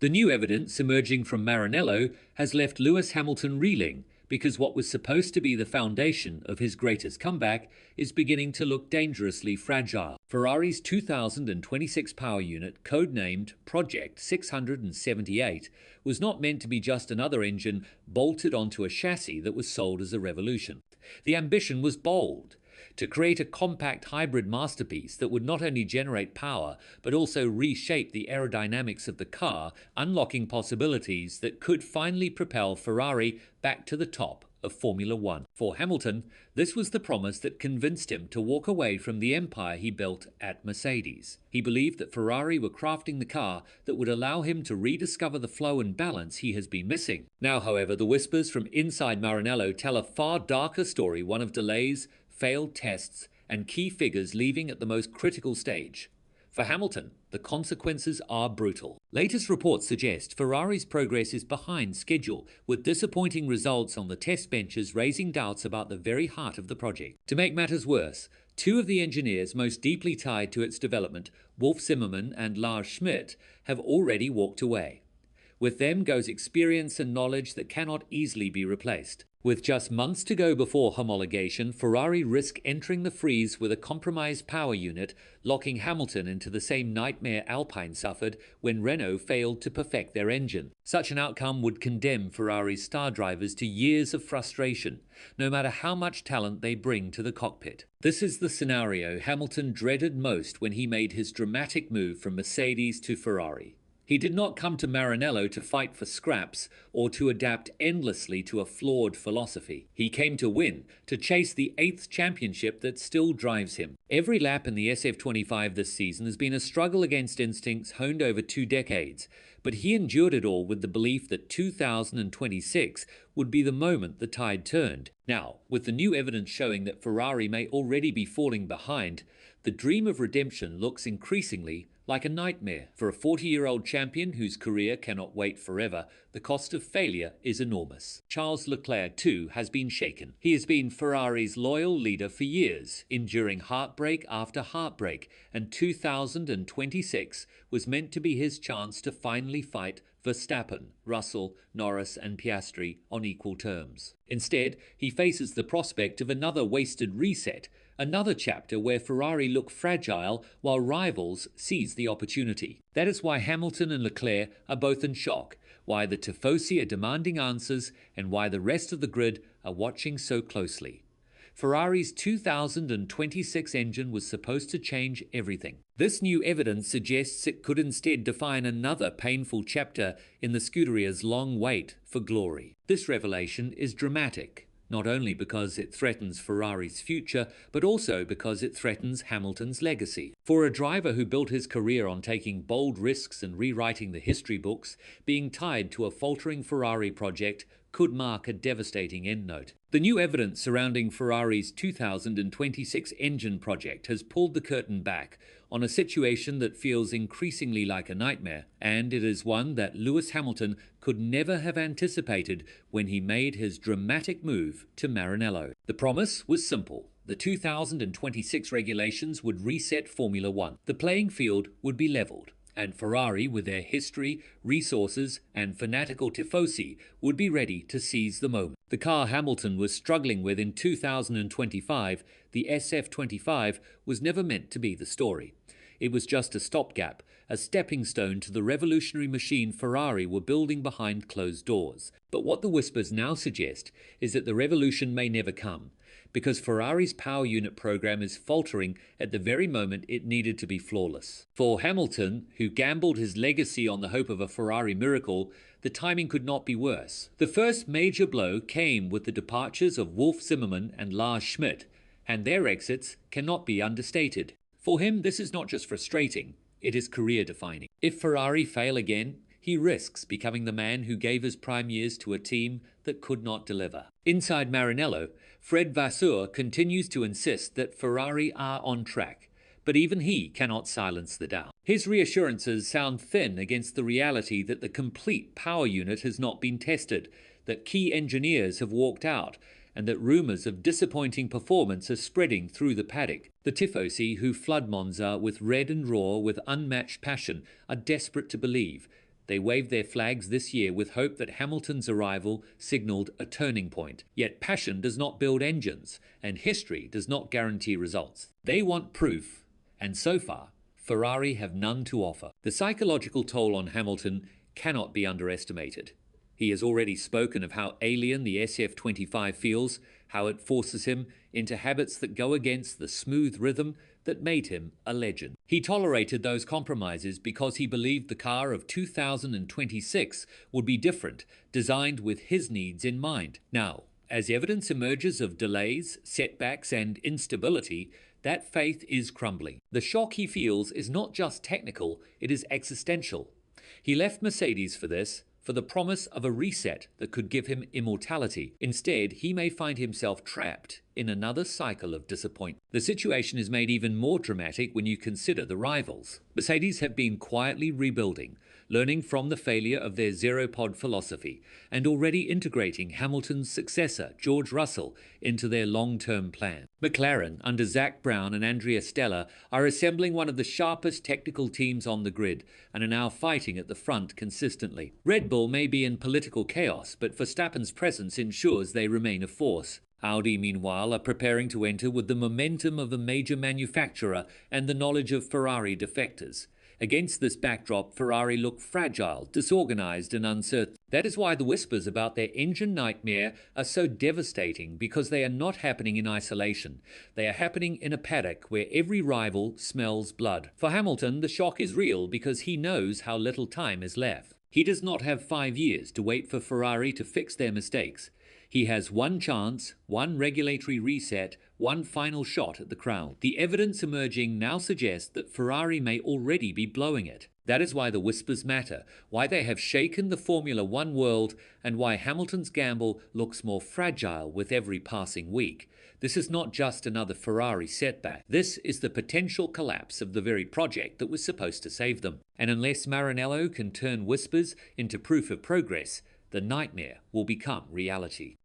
The new evidence emerging from Maranello has left Lewis Hamilton reeling because what was supposed to be the foundation of his greatest comeback is beginning to look dangerously fragile. Ferrari's 2026 power unit, codenamed Project 678, was not meant to be just another engine bolted onto a chassis that was sold as a revolution. The ambition was bold: to create a compact hybrid masterpiece that would not only generate power, but also reshape the aerodynamics of the car, unlocking possibilities that could finally propel Ferrari back to the top of Formula One. For Hamilton, this was the promise that convinced him to walk away from the empire he built at Mercedes. He believed that Ferrari were crafting the car that would allow him to rediscover the flow and balance he has been missing. Now, however, the whispers from inside Maranello tell a far darker story, one of delays, failed tests, and key figures leaving at the most critical stage. For Hamilton, the consequences are brutal. Latest reports suggest Ferrari's progress is behind schedule, with disappointing results on the test benches raising doubts about the very heart of the project. To make matters worse, two of the engineers most deeply tied to its development, Wolf Zimmermann and Lars Schmidt, have already walked away. With them goes experience and knowledge that cannot easily be replaced. With just months to go before homologation, Ferrari risk entering the freeze with a compromised power unit, locking Hamilton into the same nightmare Alpine suffered when Renault failed to perfect their engine. Such an outcome would condemn Ferrari's star drivers to years of frustration, no matter how much talent they bring to the cockpit. This is the scenario Hamilton dreaded most when he made his dramatic move from Mercedes to Ferrari. He did not come to Maranello to fight for scraps or to adapt endlessly to a flawed philosophy. He came to win, to chase the 8th championship that still drives him. Every lap in the SF25 this season has been a struggle against instincts honed over 2 decades, but he endured it all with the belief that 2026 would be the moment the tide turned. Now, with the new evidence showing that Ferrari may already be falling behind, the dream of redemption looks increasingly like a nightmare. For a 40-year-old champion whose career cannot wait forever, the cost of failure is enormous. Charles Leclerc, too, has been shaken. He has been Ferrari's loyal leader for years, enduring heartbreak after heartbreak, and 2026 was meant to be his chance to finally fight Verstappen, Russell, Norris, and Piastri on equal terms. Instead, he faces the prospect of another wasted reset, another chapter where Ferrari look fragile while rivals seize the opportunity. That is why Hamilton and Leclerc are both in shock, why the Tifosi are demanding answers, and why the rest of the grid are watching so closely. Ferrari's 2026 engine was supposed to change everything. This new evidence suggests it could instead define another painful chapter in the Scuderia's long wait for glory. This revelation is dramatic, not only because it threatens Ferrari's future, but also because it threatens Hamilton's legacy. For a driver who built his career on taking bold risks and rewriting the history books, being tied to a faltering Ferrari project could mark a devastating endnote. The new evidence surrounding Ferrari's 2026 engine project has pulled the curtain back on a situation that feels increasingly like a nightmare, and it is one that Lewis Hamilton could never have anticipated when he made his dramatic move to Maranello. The promise was simple. The 2026 regulations would reset Formula One. The playing field would be leveled, and Ferrari, with their history, resources, and fanatical tifosi, would be ready to seize the moment. The car Hamilton was struggling with in 2025, the SF25, was never meant to be the story. It was just a stopgap, a stepping stone to the revolutionary machine Ferrari were building behind closed doors. But what the whispers now suggest is that the revolution may never come, because Ferrari's power unit program is faltering at the very moment it needed to be flawless. For Hamilton, who gambled his legacy on the hope of a Ferrari miracle, the timing could not be worse. The first major blow came with the departures of Wolf Zimmermann and Lars Schmidt, and their exits cannot be understated. For him, this is not just frustrating, it is career-defining. If Ferrari fail again, he risks becoming the man who gave his prime years to a team that could not deliver. Inside Maranello, Fred Vasseur continues to insist that Ferrari are on track, but even he cannot silence the doubt. His reassurances sound thin against the reality that the complete power unit has not been tested, that key engineers have walked out, and that rumours of disappointing performance are spreading through the paddock. The Tifosi, who flood Monza with red and raw with unmatched passion, are desperate to believe. They waved their flags this year with hope that Hamilton's arrival signaled a turning point. Yet passion does not build engines, and history does not guarantee results. They want proof, and so far, Ferrari have none to offer. The psychological toll on Hamilton cannot be underestimated. He has already spoken of how alien the SF25 feels, how it forces him into habits that go against the smooth rhythm that made him a legend. He tolerated those compromises because he believed the car of 2026 would be different, designed with his needs in mind. Now, as evidence emerges of delays, setbacks, and instability, that faith is crumbling. The shock he feels is not just technical, it is existential. He left Mercedes for this, for the promise of a reset that could give him immortality. Instead, he may find himself trapped in another cycle of disappointment. The situation is made even more dramatic when you consider the rivals. Mercedes have been quietly rebuilding, learning from the failure of their zero-pod philosophy, and already integrating Hamilton's successor, George Russell, into their long-term plan. McLaren, under Zak Brown and Andrea Stella, are assembling one of the sharpest technical teams on the grid and are now fighting at the front consistently. Red Bull may be in political chaos, but Verstappen's presence ensures they remain a force. Audi, meanwhile, are preparing to enter with the momentum of a major manufacturer and the knowledge of Ferrari defectors. Against this backdrop, Ferrari look fragile, disorganized, and uncertain. That is why the whispers about their engine nightmare are so devastating, because they are not happening in isolation. They are happening in a paddock where every rival smells blood. For Hamilton, the shock is real because he knows how little time is left. He does not have 5 years to wait for Ferrari to fix their mistakes. He has one chance, one regulatory reset, one final shot at the crown. The evidence emerging now suggests that Ferrari may already be blowing it. That is why the whispers matter, why they have shaken the Formula One world, and why Hamilton's gamble looks more fragile with every passing week. This is not just another Ferrari setback. This is the potential collapse of the very project that was supposed to save them. And unless Maranello can turn whispers into proof of progress, the nightmare will become reality.